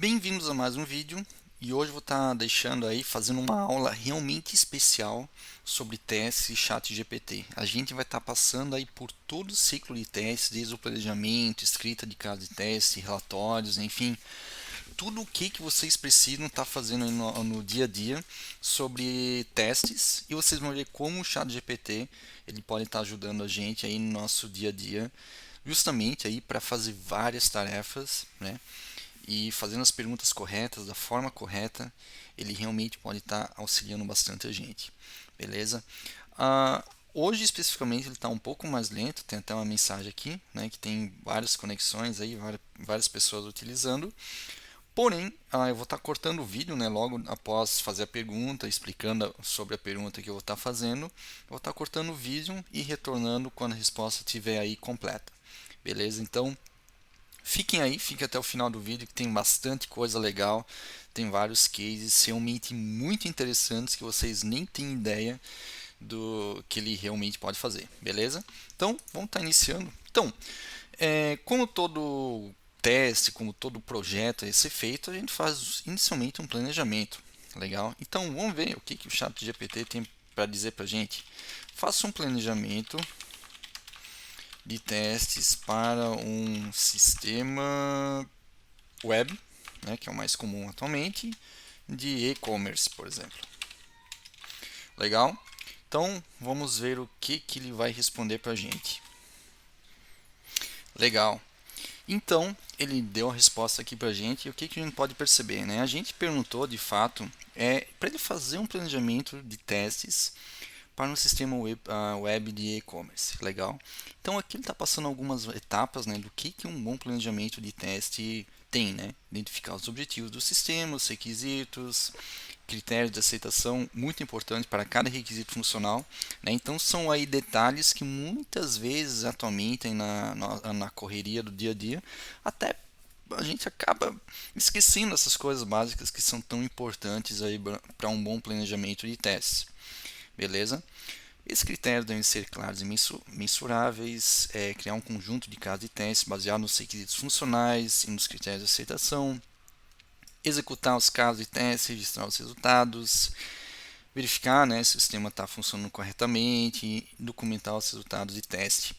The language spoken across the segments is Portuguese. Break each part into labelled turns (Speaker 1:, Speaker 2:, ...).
Speaker 1: Bem-vindos a mais um vídeo e hoje eu vou estar fazendo uma aula realmente especial sobre testes e ChatGPT. A gente vai estar passando aí por todo o ciclo de testes, desde o planejamento, escrita de caso de teste, relatórios, enfim, tudo o que vocês precisam estar fazendo aí no dia a dia sobre testes e vocês vão ver como o ChatGPT ele pode estar ajudando a gente aí no nosso dia a dia, justamente aí para fazer várias tarefas, né? E fazendo as perguntas corretas, da forma correta, ele realmente pode estar auxiliando bastante a gente. Beleza? Hoje especificamente ele está um pouco mais lento, tem até uma mensagem aqui, né, que tem várias conexões aí, várias pessoas utilizando. Porém, eu vou estar cortando o vídeo, né, logo após fazer a pergunta, explicando sobre a pergunta que eu vou estar fazendo. Eu vou estar cortando o vídeo e retornando quando a resposta estiver aí completa. Beleza? Então, fiquem aí, fiquem até o final do vídeo que tem bastante coisa legal, tem vários cases realmente muito interessantes que vocês nem têm ideia do que ele realmente pode fazer, beleza? Então, vamos estar iniciando. Então, como todo teste, como todo projeto a ser feito, a gente faz inicialmente um planejamento, legal? Então, vamos ver o que o ChatGPT tem para dizer para a gente. Faça um planejamento de testes para um sistema web, né, que é o mais comum atualmente, de e-commerce, por exemplo. Legal? Então, vamos ver o que ele vai responder para a gente. Legal. Então, ele deu a resposta aqui para a gente e o que a gente pode perceber, né? A gente perguntou, de fato, para ele fazer um planejamento de testes para um sistema web de e-commerce. Legal? Então, aqui ele está passando algumas etapas, né, do que um bom planejamento de teste tem, né? Identificar os objetivos do sistema, os requisitos, critérios de aceitação muito importantes para cada requisito funcional, né? Então são aí detalhes que muitas vezes atualmente na correria do dia a dia até a gente acaba esquecendo essas coisas básicas que são tão importantes aí para um bom planejamento de testes, beleza? Esses critérios devem ser claros e mensuráveis, criar um conjunto de casos de testes baseado nos requisitos funcionais e nos critérios de aceitação, executar os casos de teste, registrar os resultados, verificar, né, se o sistema está funcionando corretamente, documentar os resultados de teste,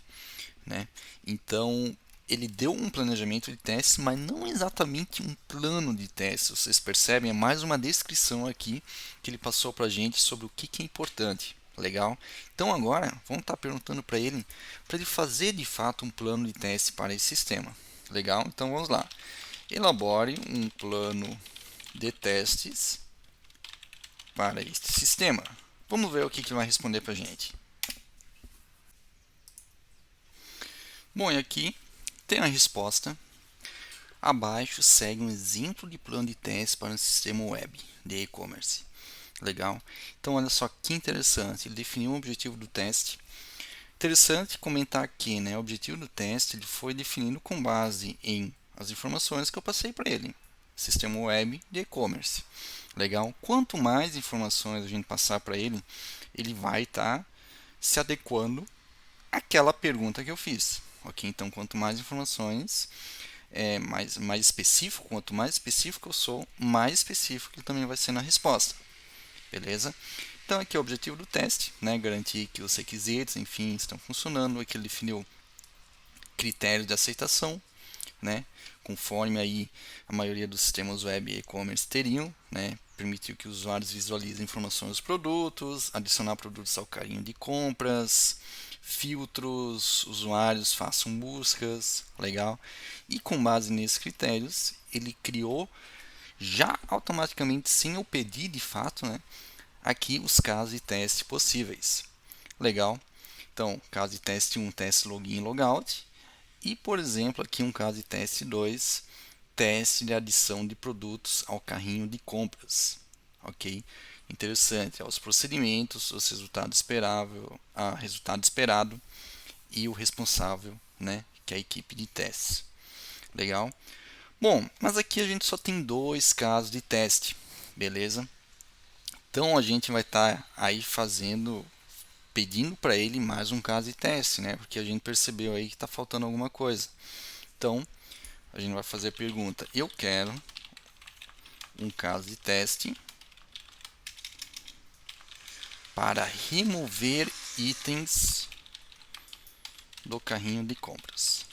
Speaker 1: né? Então, ele deu um planejamento de teste, mas não exatamente um plano de teste. Vocês percebem? É mais uma descrição aqui que ele passou para a gente sobre o que é importante. Legal? Então agora vamos estar perguntando para ele fazer de fato um plano de teste para esse sistema. Legal? Então vamos lá. Elabore um plano de testes para este sistema. Vamos ver o que ele vai responder para a gente. Bom, e aqui tem a resposta. Abaixo segue um exemplo de plano de teste para um sistema web de e-commerce. Legal? Então, olha só que interessante. Ele definiu o objetivo do teste. Interessante comentar aqui, né? O objetivo do teste ele foi definido com base em as informações que eu passei para ele. Sistema web de e-commerce. Legal? Quanto mais informações a gente passar para ele, ele vai estar se adequando àquela pergunta que eu fiz. Ok? Então, quanto mais informações, mais específico, quanto mais específico eu sou, mais específico ele também vai ser na resposta. Beleza? Então, aqui é o objetivo do teste, né? Garantir que os requisitos, enfim, estão funcionando. Aqui ele definiu critérios de aceitação, né? Conforme aí a maioria dos sistemas web e e-commerce teriam, né? Permitiu que os usuários visualizem informações dos produtos, adicionar produtos ao carrinho de compras, filtros, usuários façam buscas, legal. E com base nesses critérios, ele criou já automaticamente, sem eu pedir de fato, né? Aqui os casos de teste possíveis, legal. Então, caso de teste 1, teste login e logout. E, por exemplo, aqui um caso de teste 2, teste de adição de produtos ao carrinho de compras. Ok? Interessante, os procedimentos, os resultados esperável, resultado esperado e o responsável, né, que é a equipe de testes. Legal? Bom, mas aqui a gente só tem dois casos de teste, beleza? Então a gente vai estar aí pedindo para ele mais um caso de teste, né? Porque a gente percebeu aí que está faltando alguma coisa. Então a gente vai fazer a pergunta: eu quero um caso de teste para remover itens do carrinho de compras.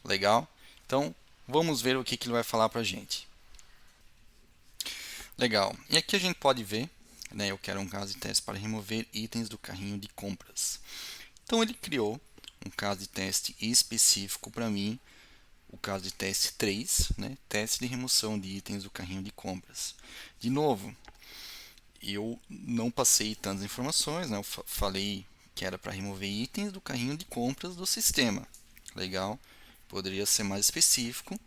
Speaker 1: Legal? Então, vamos ver o que ele vai falar para a gente. Legal. E aqui a gente pode ver, né, eu quero um caso de teste para remover itens do carrinho de compras. Então, ele criou um caso de teste específico para mim, o caso de teste 3, né, teste de remoção de itens do carrinho de compras. De novo, eu não passei tantas informações, né, eu falei que era para remover itens do carrinho de compras do sistema. Legal? Poderia ser mais específico.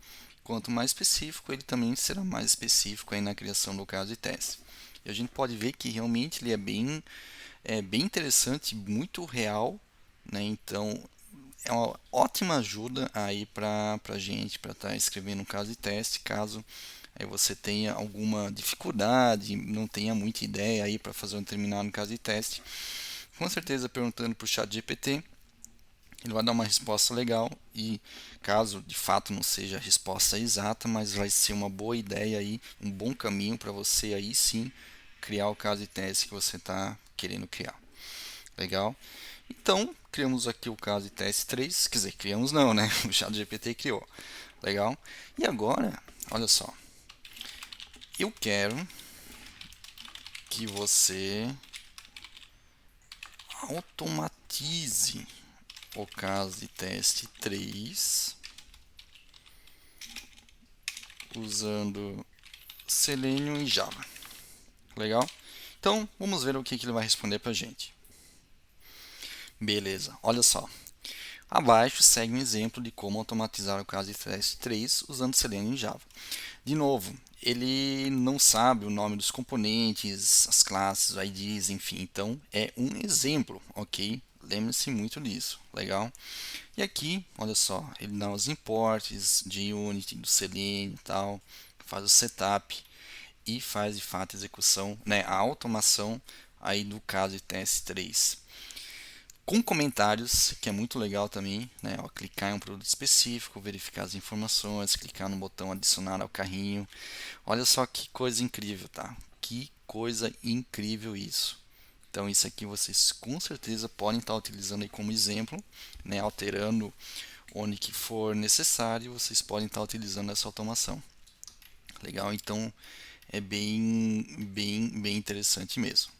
Speaker 1: Quanto mais específico, ele também será mais específico aí na criação do caso de teste. E a gente pode ver que realmente ele é bem interessante, muito real, né? Então é uma ótima ajuda aí para a gente, para estar escrevendo um caso de teste, caso aí você tenha alguma dificuldade, não tenha muita ideia aí para fazer um determinado caso de teste. Com certeza perguntando para o ChatGPT, ele vai dar uma resposta legal e caso de fato não seja a resposta exata, mas vai ser uma boa ideia aí, um bom caminho para você aí sim criar o caso de teste que você está querendo criar. Legal? Então, criamos aqui o caso de teste 3, quer dizer, criamos não, né? O ChatGPT criou. Legal? E agora, olha só, eu quero que você automatize o caso de teste 3 usando Selenium e Java. Legal? Então, vamos ver o que ele vai responder para a gente. Beleza, olha só. Abaixo segue um exemplo de como automatizar o caso de teste 3 usando Selenium e Java. De novo, ele não sabe o nome dos componentes, as classes, os IDs, enfim. Então, é um exemplo, ok? Lembre-se muito disso, legal? E aqui, olha só, ele dá os imports de Unity, do Selenium e tal, faz o setup e faz de fato a execução, né, a automação aí do caso de teste 3. Com comentários, que é muito legal também, né, ó, clicar em um produto específico, verificar as informações, clicar no botão adicionar ao carrinho. Olha só que coisa incrível, tá? Que coisa incrível isso. Então isso aqui vocês com certeza podem estar utilizando aí como exemplo, né, alterando onde que for necessário, vocês podem estar utilizando essa automação. Legal? Então é bem interessante mesmo.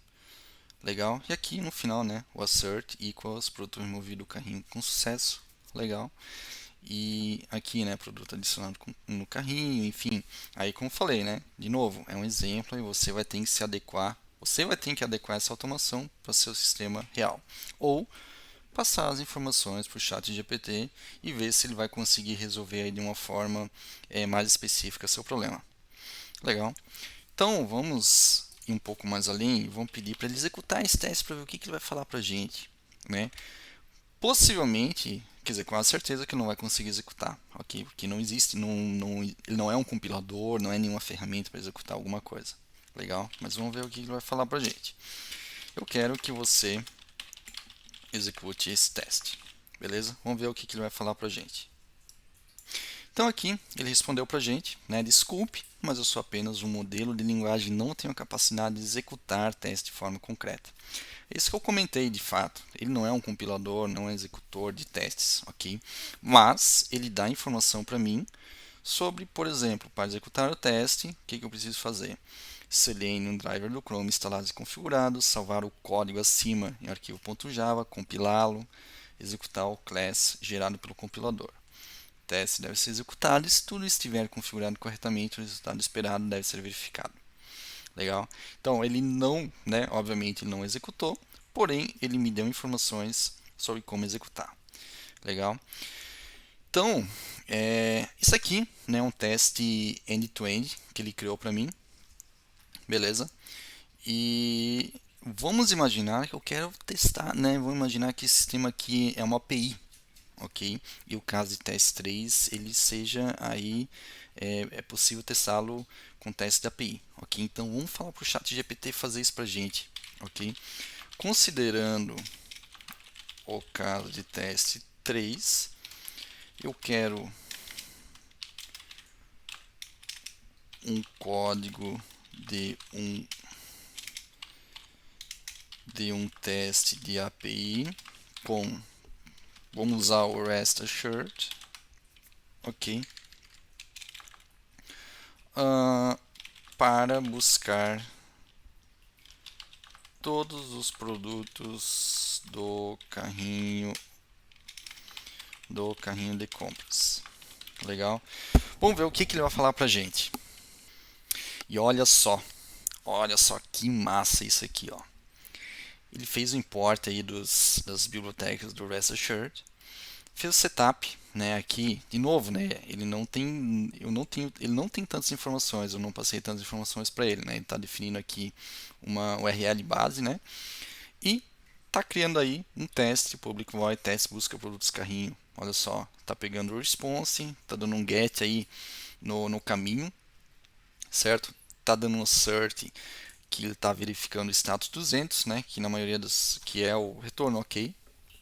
Speaker 1: Legal? E aqui no final, né, o assert equals produto removido do carrinho com sucesso. Legal? E aqui, né, produto adicionado no carrinho, enfim. Aí, como falei, né, de novo, é um exemplo e você vai ter que se adequar. Você vai ter que adequar essa automação para o seu sistema real. Ou passar as informações para o chat GPT e ver se ele vai conseguir resolver aí de uma forma mais específica seu problema. Legal? Então, vamos ir um pouco mais além e vamos pedir para ele executar esse teste para ver o que ele vai falar para a gente. Né? Possivelmente, quer dizer, com a certeza que ele não vai conseguir executar, ok? Porque não existe, ele não é um compilador, não é nenhuma ferramenta para executar alguma coisa. Legal? Mas vamos ver o que ele vai falar para a gente. Eu quero que você execute esse teste. Beleza? Vamos ver o que ele vai falar para a gente. Então aqui ele respondeu para a gente, né, desculpe, mas eu sou apenas um modelo de linguagem e não tenho a capacidade de executar testes de forma concreta. Isso que eu comentei de fato, ele não é um compilador, não é um executor de testes, ok? Mas ele dá informação para mim sobre, por exemplo, para executar o teste, o que eu preciso fazer? Selenium driver do Chrome instalado e configurado, salvar o código acima em arquivo.java, compilá-lo, executar o class gerado pelo compilador. O teste deve ser executado e se tudo estiver configurado corretamente, o resultado esperado deve ser verificado. Legal? Então ele não, né, obviamente ele não executou, porém ele me deu informações sobre como executar. Legal? Então, isso aqui é, né, um teste end-to-end que ele criou para mim. Beleza? E vamos imaginar que eu quero testar, né? Vamos imaginar que esse sistema aqui é uma API, ok? E o caso de teste 3, ele seja aí, é possível testá-lo com teste da API, ok? Então vamos falar para o chat GPT fazer isso para a gente, ok? Considerando o caso de teste 3, eu quero um código de um teste de API com, vamos usar o REST Assured, ok, para buscar todos os produtos do carrinho de compras. Legal? Vamos ver o que ele vai falar pra gente. E olha só que massa isso aqui, ó. Ele fez o import aí das bibliotecas do REST Assured, fez o setup, né? Aqui, de novo, né? Ele não tem tantas informações, eu não passei tantas informações para ele, né? Ele está definindo aqui uma URL base, né? E está criando aí um teste, public void teste busca produtos carrinho. Olha só, está pegando o response, está dando um get aí no caminho, certo? Está dando um assert que ele está verificando o status 200, né? Que na maioria dos que é o retorno ok,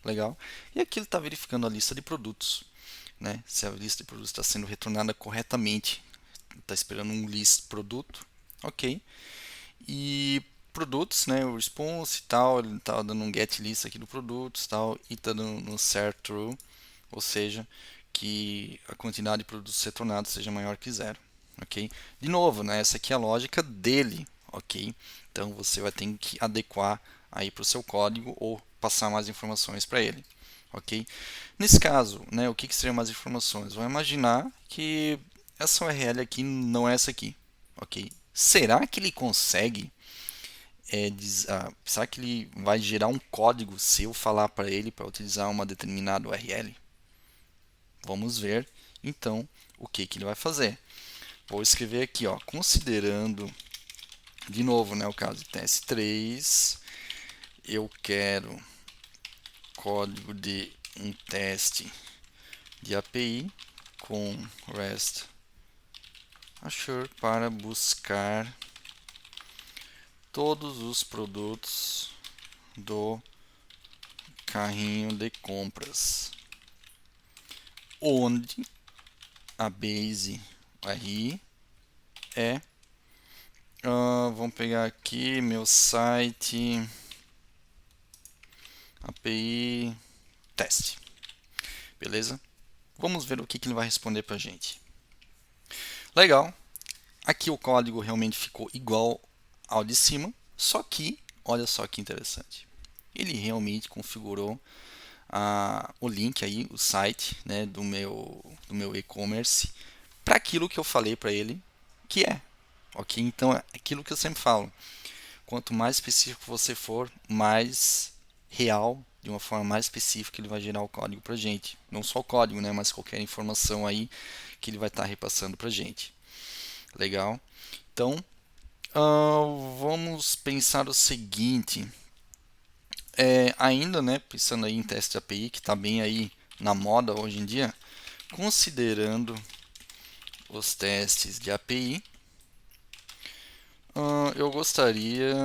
Speaker 1: legal. E aqui ele está verificando a lista de produtos, né? Se a lista de produtos está sendo retornada corretamente, está esperando um list produto, ok. E produtos, né? O response e tal, ele está dando um get list aqui do produtos, tal, e está dando um set true, ou seja, que a quantidade de produtos retornados seja maior que zero, ok? De novo, né? Essa aqui é a lógica dele, ok? Então você vai ter que adequar aí para o seu código ou passar mais informações para ele, ok? Nesse caso, né, o que seriam mais informações? Vamos imaginar que essa URL aqui não é essa aqui, ok? Será que ele consegue, será que ele vai gerar um código se eu falar para ele para utilizar uma determinada URL? Vamos ver então o que ele vai fazer. Vou escrever aqui, ó, considerando de novo, né, o caso de teste3, eu quero código de um teste de API com REST Assured para buscar todos os produtos do carrinho de compras, onde a base URI é, vamos pegar aqui meu site API teste, beleza? Vamos ver o que ele vai responder para a gente. Legal, aqui o código realmente ficou igual ao de cima, só que, olha só que interessante, ele realmente configurou o link aí, o site, né, do meu e-commerce para aquilo que eu falei para ele que é, ok? Então é aquilo que eu sempre falo, quanto mais específico você for, mais real, de uma forma mais específica, ele vai gerar o código para gente. Não só o código, né, mas qualquer informação aí que ele vai estar repassando para gente. Legal? Então, vamos pensar o seguinte. Ainda, né, pensando aí em teste de API, que está bem aí na moda hoje em dia, considerando os testes de API, eu gostaria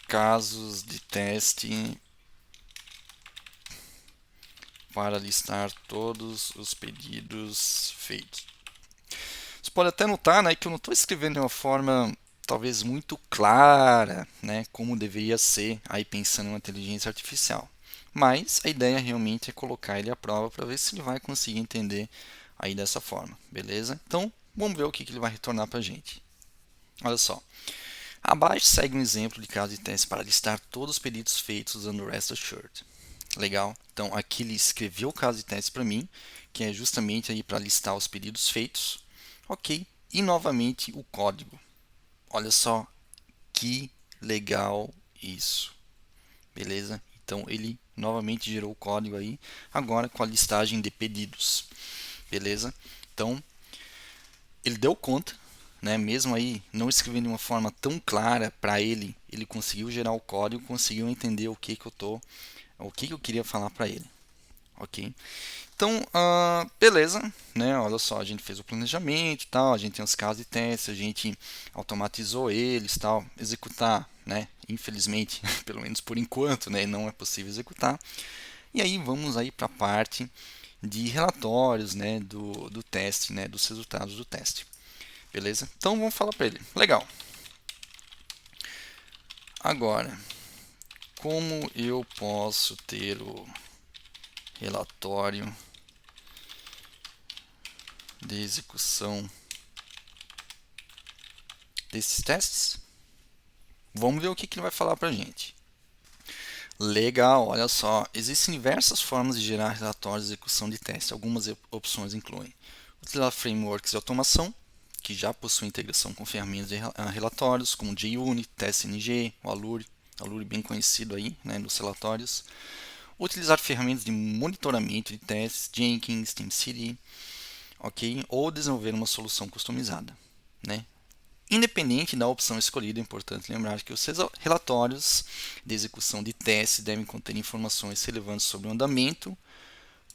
Speaker 1: casos de teste para listar todos os pedidos feitos. Você pode até notar, né, que eu não estou escrevendo de uma forma talvez muito clara, né, como deveria ser, aí pensando em uma inteligência artificial. Mas a ideia realmente é colocar ele à prova para ver se ele vai conseguir entender aí dessa forma, beleza? Então, vamos ver o que ele vai retornar para a gente. Olha só. Abaixo segue um exemplo de caso de teste para listar todos os pedidos feitos usando o REST Assured. Legal? Então, aqui ele escreveu o caso de teste para mim, que é justamente aí para listar os pedidos feitos. Ok. E novamente o código. Olha só que legal isso. Beleza? Então, ele novamente gerou o código aí, agora com a listagem de pedidos. Beleza? Então, ele deu conta, né? Mesmo aí não escrevendo de uma forma tão clara para ele, ele conseguiu gerar o código, conseguiu entender o que eu queria falar para ele, ok? Então, beleza, né? Olha só, a gente fez o planejamento, tal, a gente tem os casos de teste, a gente automatizou eles, tal, executar, né? Infelizmente, pelo menos por enquanto, né? Não é possível executar. E aí vamos aí para a parte de relatórios, né? Do teste, né? Dos resultados do teste. Beleza? Então vamos falar para ele. Legal. Agora, como eu posso ter o relatório de execução desses testes? Vamos ver o que ele vai falar para a gente. Legal, olha só. Existem diversas formas de gerar relatórios de execução de teste. Algumas opções incluem utilizar frameworks de automação, que já possuem integração com ferramentas de relatórios, como JUnit, TestNG, o Allure bem conhecido aí, né, nos relatórios. Utilizar ferramentas de monitoramento de testes, Jenkins, TeamCity, ok? Ou desenvolver uma solução customizada, né? Independente da opção escolhida, é importante lembrar que os relatórios de execução de testes devem conter informações relevantes sobre o andamento,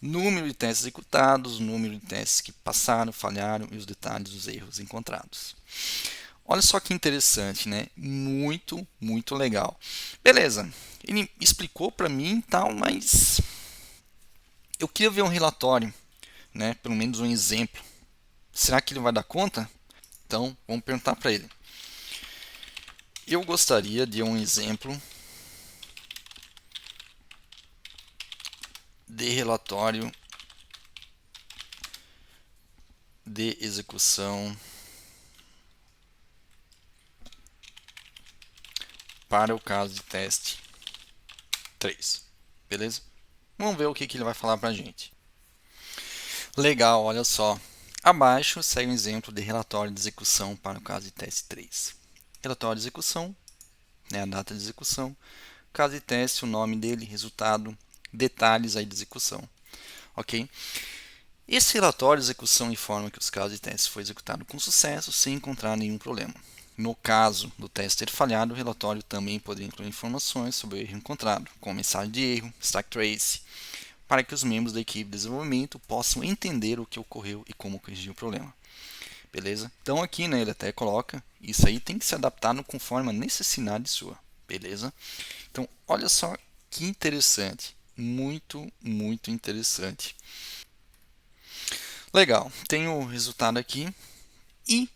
Speaker 1: número de testes executados, número de testes que passaram, falharam e os detalhes dos erros encontrados. Olha só que interessante, né? Muito, muito legal. Beleza, ele explicou para mim e tal, mas eu queria ver um relatório, né? Pelo menos um exemplo. Será que ele vai dar conta? Então, vamos perguntar para ele. Eu gostaria de um exemplo de relatório de execução para o caso de teste 3. Beleza? Vamos ver o que ele vai falar para a gente. Legal, olha só. Abaixo segue um exemplo de relatório de execução para o caso de teste 3. Relatório de execução, né, a data de execução, caso de teste, o nome dele, resultado, detalhes aí de execução. Ok? Esse relatório de execução informa que os casos de teste foi executado com sucesso sem encontrar nenhum problema. No caso do teste ter falhado, o relatório também poderia incluir informações sobre o erro encontrado, como mensagem de erro, stack trace, para que os membros da equipe de desenvolvimento possam entender o que ocorreu e como corrigir o problema. Beleza? Então aqui, né, ele até coloca, isso aí tem que se adaptar conforme a necessidade sua. Beleza? Então, olha só que interessante. Muito, muito interessante. Legal, tem o resultado aqui e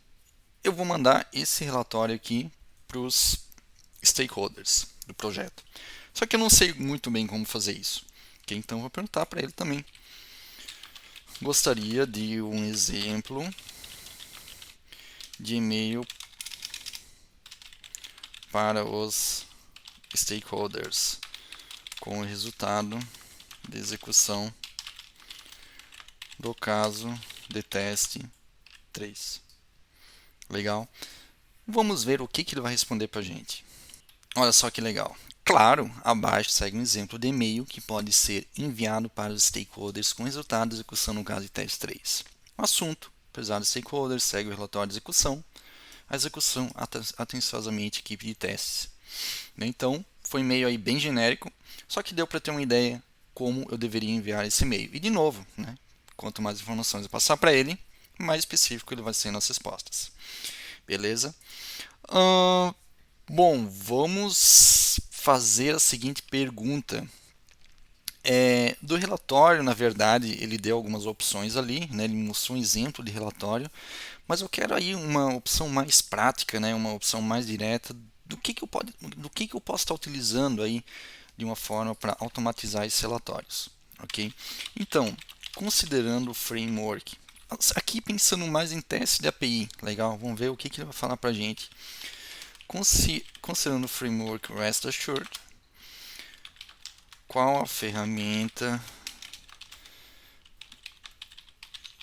Speaker 1: eu vou mandar esse relatório aqui para os stakeholders do projeto. Só que eu não sei muito bem como fazer isso. Okay? Então, vou perguntar para ele também. Gostaria de um exemplo de e-mail para os stakeholders com o resultado de execução do caso de teste 3. Legal? Vamos ver o que ele vai responder para a gente. Olha só que legal. Claro, abaixo segue um exemplo de e-mail que pode ser enviado para os stakeholders com resultado de execução no caso de teste 3. O assunto, apesar dos stakeholders, segue o relatório de execução. A execução atenciosamente equipe de testes. Então, foi um e-mail aí bem genérico, só que deu para ter uma ideia como eu deveria enviar esse e-mail. E de novo, né, quanto mais informações eu passar para ele, mais específico ele vai ser nas respostas. Beleza? Bom, vamos fazer a seguinte pergunta. Do relatório, na verdade, ele deu algumas opções ali, né? Ele mostrou um exemplo de relatório, mas eu quero aí uma opção mais prática, né? Uma opção mais direta do que eu posso estar utilizando aí de uma forma para automatizar esses relatórios, ok? Então, considerando o framework, aqui pensando mais em teste de API, legal? Vamos ver o que ele vai falar para a gente. Considerando o framework REST Assured, qual a ferramenta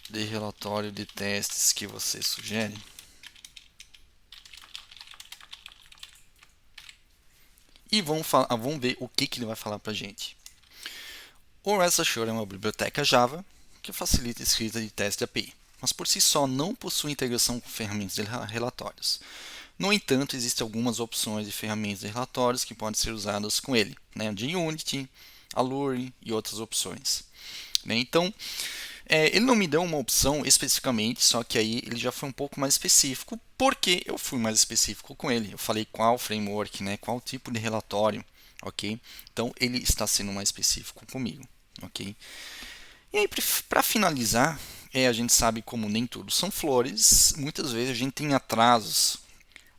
Speaker 1: de relatório de testes que você sugere? E vamos ver o que ele vai falar para a gente. O REST Assured é uma biblioteca Java que facilita a escrita de testes de API, mas por si só não possui integração com ferramentas de relatórios. No entanto, existem algumas opções de ferramentas de relatórios que podem ser usadas com ele, né? JUnit, Allure e outras opções. Né? Então, ele não me deu uma opção especificamente, só que aí ele já foi um pouco mais específico, porque eu fui mais específico com ele. Eu falei qual framework, né? Qual tipo de relatório, ok? Então, ele está sendo mais específico comigo, ok? E aí, para finalizar, a gente sabe como nem tudo são flores, muitas vezes a gente tem atrasos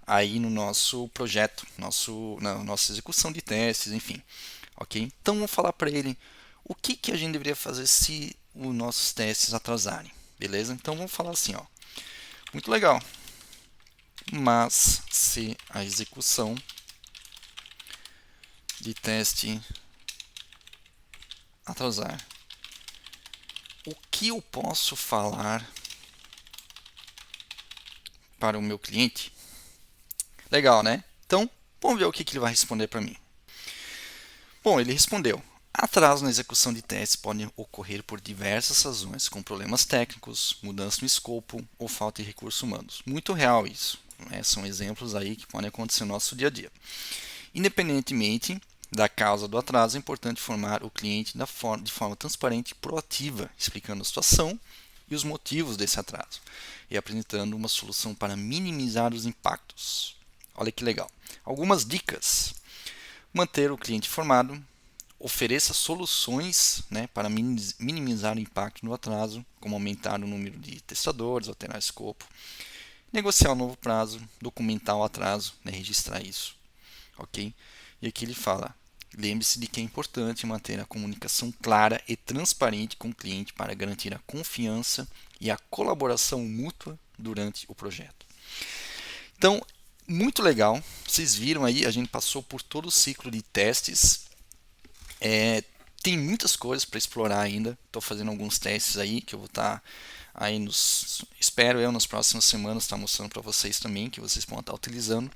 Speaker 1: aí no nosso projeto, na nossa execução de testes, enfim, ok? Então vou falar para ele o que a gente deveria fazer se os nossos testes atrasarem, beleza? Então vamos falar assim, ó, muito legal, mas se a execução de teste atrasar, o que eu posso falar para o meu cliente? Legal, né? Então, vamos ver o que ele vai responder para mim. Bom, ele respondeu: atraso na execução de testes pode ocorrer por diversas razões, como problemas técnicos, mudança no escopo ou falta de recursos humanos. Muito real isso, né? São exemplos aí que podem acontecer no nosso dia a dia. Independentemente da causa do atraso, é importante informar o cliente de forma transparente e proativa, explicando a situação e os motivos desse atraso e apresentando uma solução para minimizar os impactos. Olha que legal. Algumas dicas: manter o cliente informado, ofereça soluções, né, para minimizar o impacto do atraso, como aumentar o número de testadores, alterar o escopo, negociar um novo prazo, documentar o atraso, né, registrar isso, ok? E aqui ele fala: lembre-se de que é importante manter a comunicação clara e transparente com o cliente para garantir a confiança e a colaboração mútua durante o projeto. Então, muito legal. Vocês viram aí, a gente passou por todo o ciclo de testes. Tem muitas coisas para explorar ainda. Estou fazendo alguns testes aí que eu vou estar aí espero eu nas próximas semanas estar mostrando para vocês também, que vocês vão estar utilizando.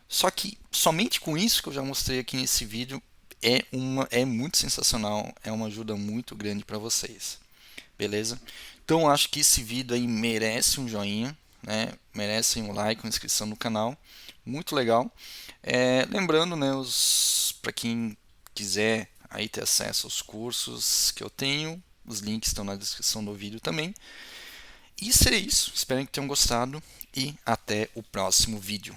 Speaker 1: Só que somente com isso que eu já mostrei aqui nesse vídeo é muito sensacional, é uma ajuda muito grande para vocês, beleza? Então acho que esse vídeo aí merece um joinha, né? Merece um like, uma inscrição no canal, muito legal. Lembrando, né, para quem quiser aí ter acesso aos cursos que eu tenho, os links estão na descrição do vídeo também. E seria isso, espero que tenham gostado e até o próximo vídeo.